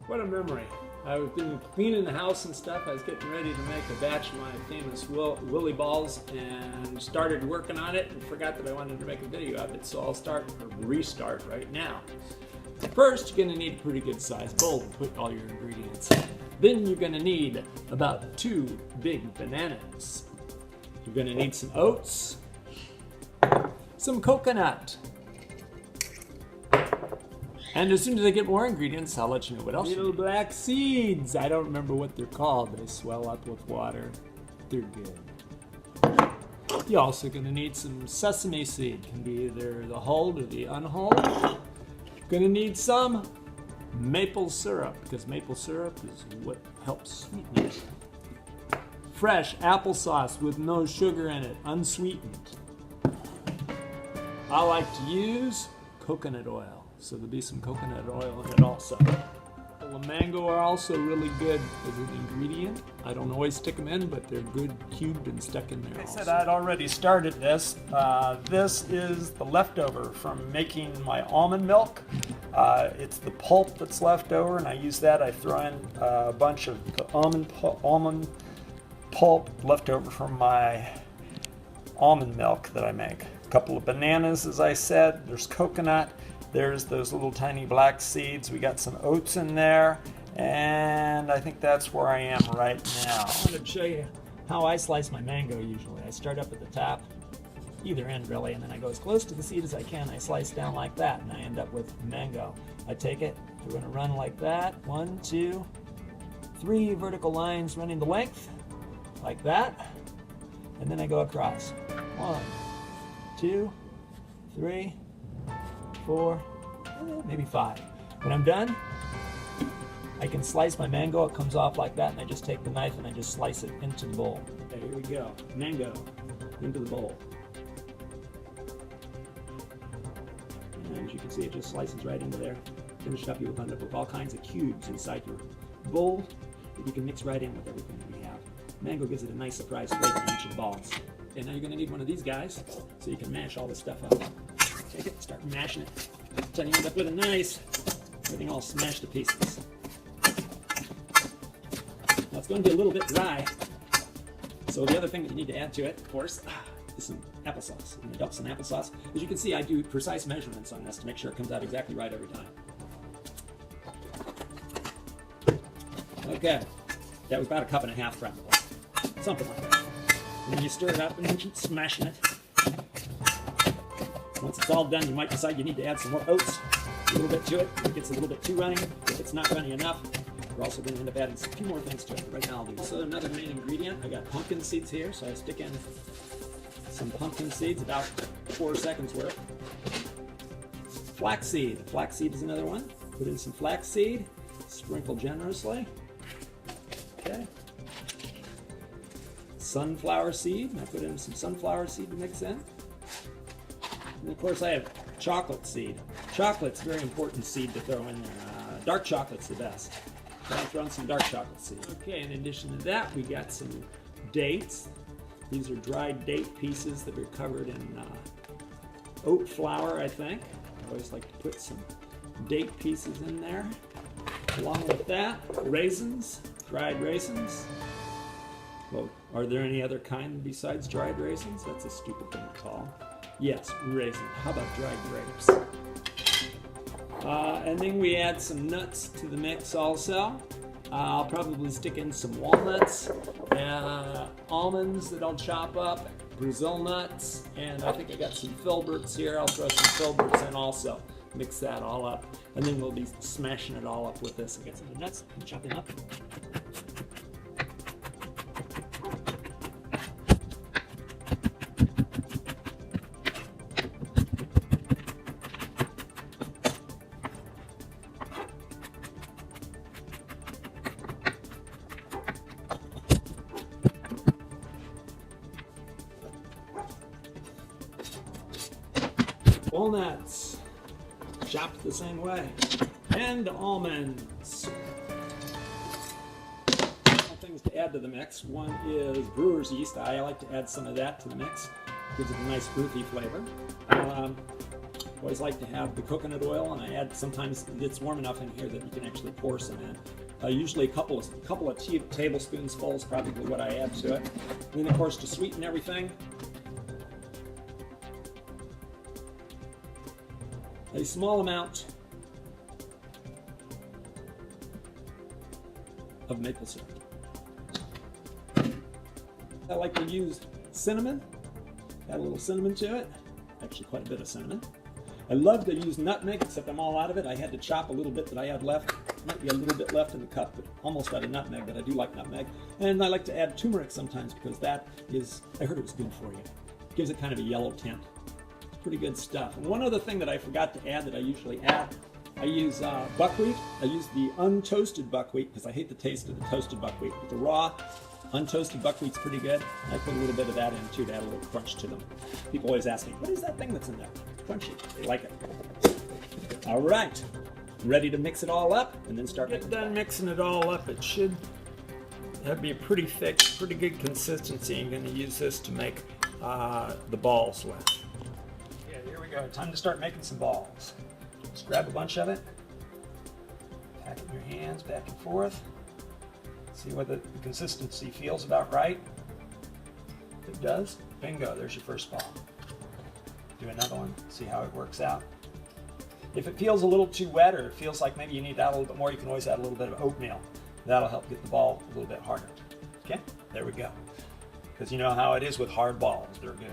What a memory. I've been cleaning the house and stuff. I was getting ready to make a batch of my famous Willie balls and started working on it and forgot that I wanted to make a video of it, so I'll restart right now. First, you're going to need a pretty good sized bowl to put all your ingredients in. Then you're going to need about 2 big bananas. You're going to need some oats, some coconut, and as soon as I get more ingredients, I'll let you know what else. Little black seeds. I don't remember what they're called. They swell up with water. They're good. You're also going to need some sesame seed. Can be either the hulled or the unhulled. You're going to need some maple syrup, because maple syrup is what helps sweeten it. Fresh applesauce with no sugar in it, unsweetened. I like to use coconut oil, so there'll be some coconut oil in it also. The mango are also really good as an ingredient. I don't always stick them in, but they're good cubed and stuck in there. I said I'd already started this. This is the leftover from making my almond milk. It's the pulp that's left over, and I use that. I throw in a bunch of the almond pulp left over from my almond milk that I make. A couple of bananas, as I said. There's coconut. There's those little tiny black seeds. We got some oats in there, and I think that's where I am right now. I'm going to show you how I slice my mango usually. I start up at the top, either end really, and then I go as close to the seed as I can. I slice down like that, and I end up with mango. I take it, we're going to run like that. 1, 2, 3 vertical lines running the length, like that, and then I go across. 1, 2, 3, 4, maybe 5. When I'm done, I can slice my mango. It comes off like that, and I just take the knife and I just slice it into the bowl. Okay, here we go. Mango into the bowl. And as you can see, it just slices right into there. Finished up, you'll end up with all kinds of cubes inside your bowl that you can mix right in with everything that we have. Mango gives it a nice surprise flavor in each of the balls. Okay, now you're going to need one of these guys so you can mash all this stuff up. Take it, start mashing it until you end up with a nice, everything all smashed to pieces. Now it's going to be a little bit dry, so the other thing that you need to add to it, of course, is some applesauce. I'm going to dump some applesauce. As you can see, I do precise measurements on this to make sure it comes out exactly right every time. Okay, that was about 1.5 cups probably, something like that. And then you stir it up and then keep smashing it. Once it's all done, you might decide you need to add some more oats, a little bit to it. If it gets a little bit too runny, if it's not runny enough, we're also going to end up adding a few more things to it. Right now I'll do. So another main ingredient, I got pumpkin seeds here, so I stick in some pumpkin seeds, about 4 seconds worth. Flaxseed. Flaxseed is another one. Put in some flaxseed, sprinkle generously. Okay. Sunflower seed. I put in some sunflower seed to mix in. And of course I have chocolate seed. Chocolate's a very important seed to throw in there. Dark chocolate's the best. So I'm throwing some dark chocolate seed. Okay, in addition to that, we got some dates. These are dried date pieces that are covered in oat flour, I think. I always like to put some date pieces in there. Along with that, raisins, dried raisins. Well, are there any other kind besides dried raisins? That's a stupid thing to call. Yes, raisins. How about dried grapes? And then we add some nuts to the mix also. I'll probably stick in some walnuts, almonds that I'll chop up, Brazil nuts, and I think I got some filberts here. I'll throw some filberts in also. Mix that all up, and then we'll be smashing it all up with this. I got some nuts and chop them up. Walnuts, chopped the same way, and almonds. Things to add to the mix. One is brewer's yeast. I like to add some of that to the mix. Gives it a nice earthy flavor. Always like to have the coconut oil, and I add, sometimes it's warm enough in here that you can actually pour some in. Usually a couple of tablespoons full is probably what I add to it. And then of course, to sweeten everything, a small amount of maple syrup. I like to use cinnamon, add a little cinnamon to it, actually quite a bit of cinnamon. I love to use nutmeg, except I'm all out of it. I had to chop a little bit that I had left. Might be a little bit left in the cup, but almost out of nutmeg, but I do like nutmeg. And I like to add turmeric sometimes because that is, I heard it was good for you. It gives it kind of a yellow tint. It's pretty good stuff. And one other thing that I forgot to add that I usually add, I use buckwheat. I use the untoasted buckwheat because I hate the taste of the toasted buckwheat. But the raw, untoasted buckwheat's pretty good. I put a little bit of that in too to add a little crunch to them. People always ask me, what is that thing that's in there? Crunchy. They like it. All right. Ready to mix it all up and then start making. Get done mixing it all up. It should be a pretty thick, pretty good consistency. I'm going to use this to make the balls with. Yeah, here we go. Time to start making some balls. Just grab a bunch of it, pack it in your hands, back and forth. See whether the consistency feels about right. If it does, bingo, there's your first ball. Do another one, see how it works out. If it feels a little too wet or it feels like maybe you need to add a little bit more, you can always add a little bit of oatmeal. That'll help get the ball a little bit harder. Okay, there we go. Because you know how it is with hard balls, they're good.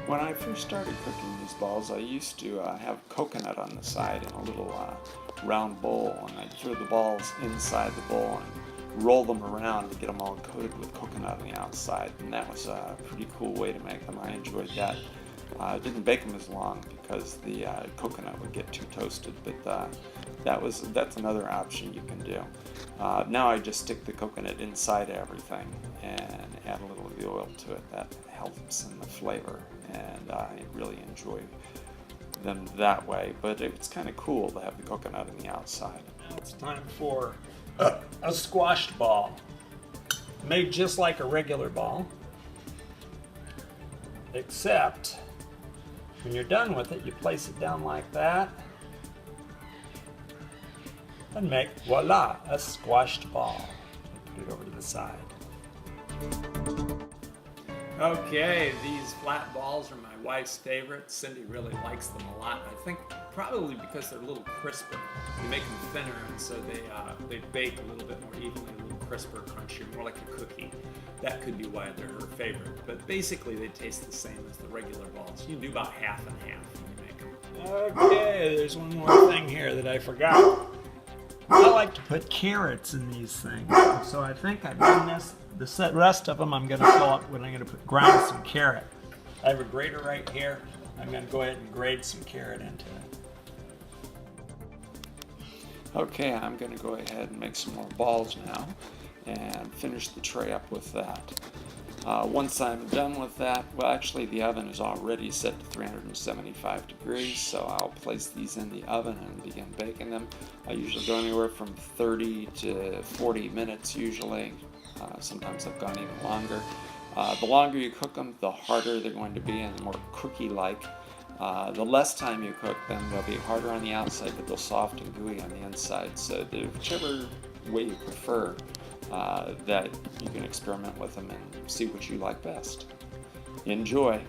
When I first started cooking these balls, I used to have coconut on the side in a little round bowl, and I'd throw the balls inside the bowl and roll them around to get them all coated with coconut on the outside, and that was a pretty cool way to make them. I enjoyed that. I didn't bake them as long because the coconut would get too toasted, but that's another option you can do. Now I just stick the coconut inside everything and add a little of the oil to it. That helps in the flavor, and I really enjoy them that way, but it's kind of cool to have the coconut on the outside. Now it's time for a squashed ball, made just like a regular ball, except when you're done with it, you place it down like that and make, voila, a squashed ball. Put it over to the side. Okay, these flat balls are my wife's favorite. Cindy really likes them a lot. I think probably because they're a little crisper. You make them thinner, and so they bake a little bit more evenly, a little crisper, crunchier, more like a cookie. That could be why they're her favorite. But basically, they taste the same as the regular balls. You can do about half and half when you make them. Okay, there's one more thing here that I forgot. I like to put carrots in these things. So I think I've done this. The rest of them I'm going to fill up when I'm going to grind some carrot. I have a grater right here. I'm going to go ahead and grate some carrot into it. Okay, I'm going to go ahead and make some more balls now and finish the tray up with that. Once I'm done with that, well, actually the oven is already set to 375 degrees, so I'll place these in the oven and begin baking them. I usually go anywhere from 30 to 40 minutes usually. Sometimes I've gone even longer. The longer you cook them, the harder they're going to be and the more cookie-like. The less time you cook them, they'll be harder on the outside, but they'll soft and gooey on the inside. So whichever way you prefer, that you can experiment with them and see what you like best. Enjoy!